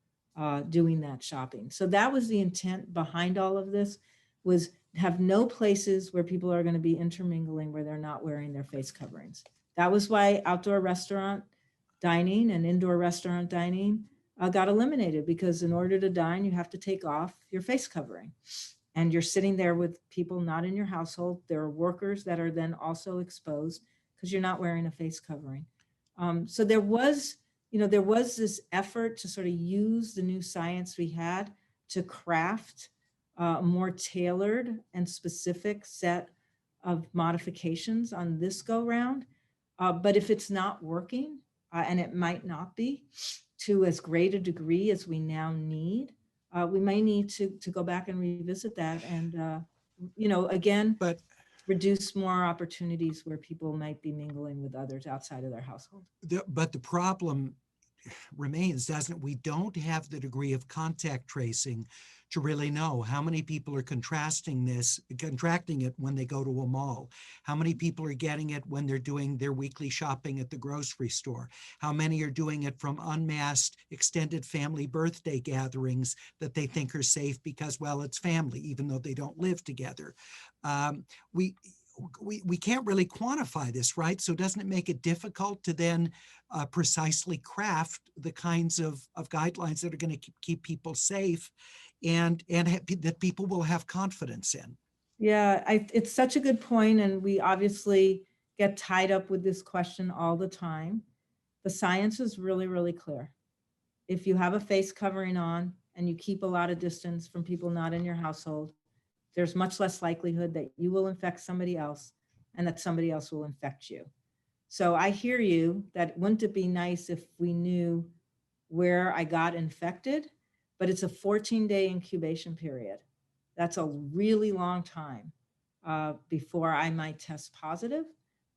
doing that shopping. So that was the intent behind all of this, was have no places where people are going to be intermingling where they're not wearing their face coverings. That was why outdoor restaurant dining and indoor restaurant dining got eliminated, because in order to dine, you have to take off your face covering. And you're sitting there with people not in your household. There are workers that are then also exposed because you're not wearing a face covering. So there was this effort to sort of use the new science we had to craft a more tailored and specific set of modifications on this go round. But if it's not working, and it might not be to as great a degree as we now need, we may need to go back and revisit that and, again, But reduce more opportunities where people might be mingling with others outside of their household. the problem remains, doesn't it? We don't have the degree of contact tracing to really know how many people are contracting it when they go to a mall, how many people are getting it when they're doing their weekly shopping at the grocery store, how many are doing it from unmasked extended family birthday gatherings that they think are safe because, well, it's family, even though they don't live together. We can't really quantify this, right? So doesn't it make it difficult to then precisely craft the kinds of guidelines that are going to keep people safe and that people will have confidence in? Yeah, it's such a good point. And we obviously, get tied up with this question all the time. The science is really, really clear. If you have a face covering on and you keep a lot of distance from people not in your household, there's much less likelihood that you will infect somebody else and that somebody else will infect you. So I hear you that wouldn't it be nice if we knew where I got infected, but it's a 14-day incubation period. That's a really long time before I might test positive.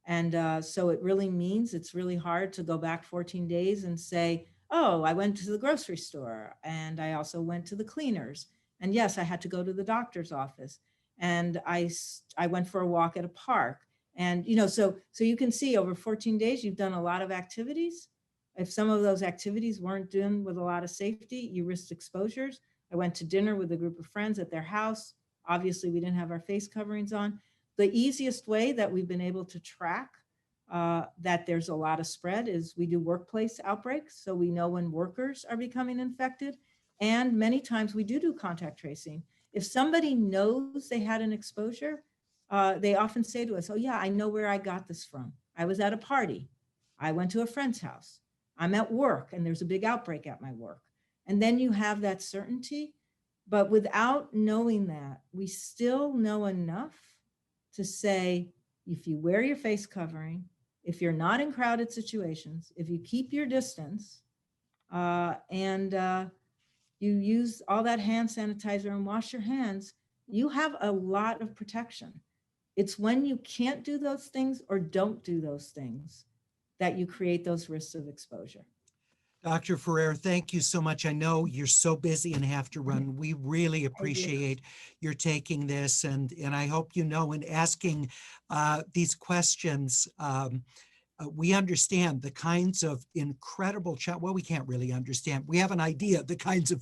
And so it really means it's really hard to go back 14 days and say, oh, I went to the grocery store and I also went to the cleaners. And yes, I had to go to the doctor's office and I went for a walk at a park. And, so you can see over 14 days, you've done a lot of activities. If some of those activities weren't done with a lot of safety, you risked exposures. I went to dinner with a group of friends at their house. Obviously, we didn't have our face coverings on. The easiest way that we've been able to track that there's a lot of spread is we do workplace outbreaks. So we know when workers are becoming infected. And many times we do contact tracing. If somebody knows they had an exposure, they often say to us, oh yeah, I know where I got this from. I was at a party. I went to a friend's house. I'm at work and there's a big outbreak at my work. And then you have that certainty. But without knowing that, we still know enough to say, if you wear your face covering, if you're not in crowded situations, if you keep your distance, and you use all that hand sanitizer and wash your hands, you have a lot of protection. It's when you can't do those things or don't do those things that you create those risks of exposure. Dr. Ferrer, thank you so much. I know you're so busy and have to run. We really appreciate your taking this. And I hope you know in asking these questions, we understand the kinds of incredible, well, we can't really understand. We have an idea of the kinds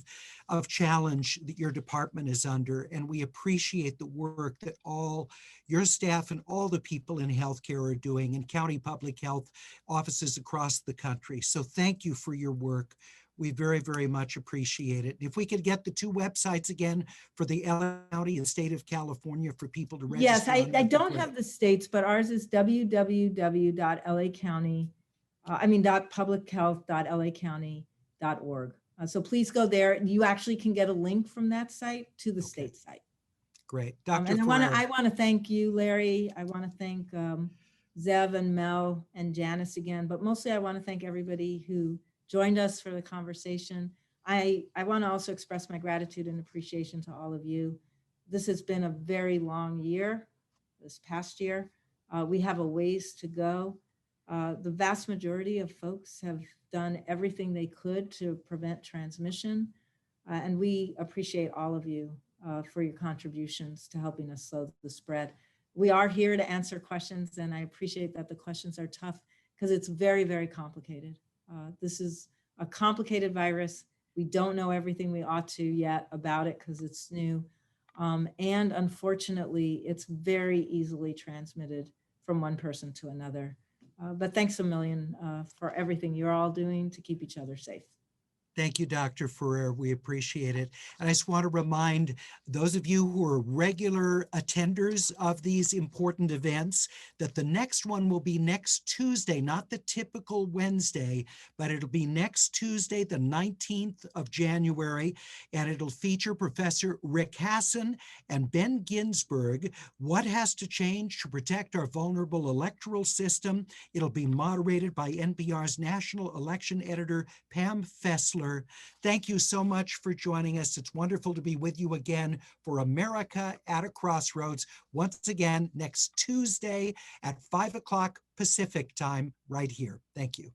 of challenge that your department is under, and we appreciate the work that all your staff and all the people in healthcare are doing in county public health offices across the country. So thank you for your work. We very, very much appreciate it. If we could get the two websites again for the LA County and state of California for people to register. Yes, I don't have the states, but ours is www.publichealth.lacounty.org. So please go there. You actually can get a link from that site to the state site. Great. Dr. And Ferrer. I want to thank you, Larry. I want to thank Zev and Mel and Janice again, but mostly I want to thank everybody who joined us for the conversation. I want to also express my gratitude and appreciation to all of you. This has been a very long year, this past year. We have a ways to go. The vast majority of folks have done everything they could to prevent transmission. And we appreciate all of you for your contributions to helping us slow the spread. We are here to answer questions, and I appreciate that the questions are tough because it's very, very complicated. This is a complicated virus. We don't know everything we ought to yet about it because it's new. And unfortunately, it's very easily transmitted from one person to another. But thanks a million for everything you're all doing to keep each other safe. Thank you, Dr. Ferrer. We appreciate it. And I just want to remind those of you who are regular attenders of these important events that the next one will be next Tuesday, not the typical Wednesday, but it'll be next Tuesday, the 19th of January, and it'll feature Professor Rick Hasson and Ben Ginsberg, What Has to Change to Protect Our Vulnerable Electoral System. It'll be moderated by NPR's national election editor, Pam Fessler. Thank you so much for joining us. It's wonderful to be with you again for America at a Crossroads. Once again, next Tuesday at 5 o'clock Pacific time right here. Thank you.